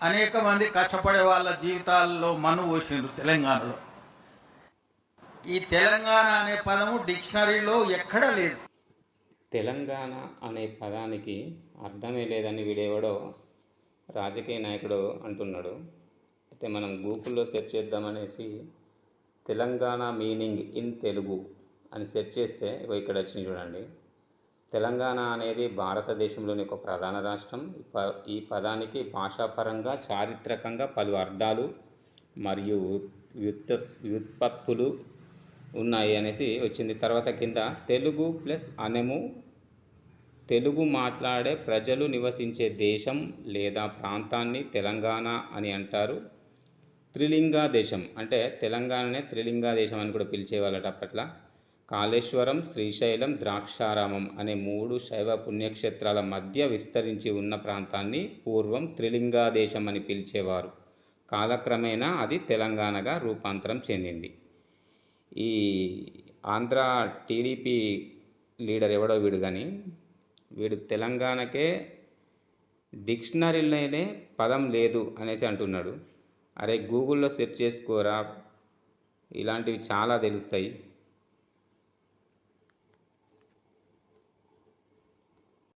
అనేక మంది కష్టపడే వాళ్ళ జీవితాల్లో మన్ను పోసిండ్రు తెలంగాణలో. ఈ తెలంగాణ అనే పదము డిక్షనరీలో ఎక్కడా లేదు. తెలంగాణ అనే పదానికి అర్థమే లేదని వీడెవడో రాజకీయ నాయకుడు అంటున్నాడు. అయితే మనం గూగుల్లో సెర్చ్ చేద్దామనేసి తెలంగాణ మీనింగ్ ఇన్ తెలుగు అని సెర్చ్ చేస్తే ఇక్కడ వచ్చినాయి చూడండి. తెలంగాణ అనేది భారతదేశంలోని ఒక ప్రధాన రాష్ట్రం. ఈ పదానికి భాషాపరంగా చారిత్రకంగా పలు అర్థాలు మరియు వ్యుత్పత్తులు ఉన్నాయి అనేసి వచ్చింది. తర్వాత కింద తెలుగు ప్లస్ అనెము, తెలుగు మాట్లాడే ప్రజలు నివసించే దేశం లేదా ప్రాంతాన్ని తెలంగాణ అని అంటారు. త్రిలింగా దేశం అంటే తెలంగాణనే త్రిలింగా దేశం అని కూడా పిలిచేవాళ్ళట అప్పట్లో. కాళేశ్వరం, శ్రీశైలం, ద్రాక్షారామం అనే 3 శైవ పుణ్యక్షేత్రాల మధ్య విస్తరించి ఉన్న ప్రాంతాన్ని పూర్వం త్రిలింగా దేశం అని పిలిచేవారు. కాలక్రమేణా అది తెలంగాణగా రూపాంతరం చెందింది. ఈ ఆంధ్ర టీడీపీ లీడర్ ఎవడో వీడు కానీ వీడు తెలంగాణకే డిక్షనరీలోనే పదం లేదు అనేసి అంటున్నాడు. అరే గూగుల్లో సెర్చ్ చేసుకోరా, ఇలాంటివి చాలా తెలుస్తాయి.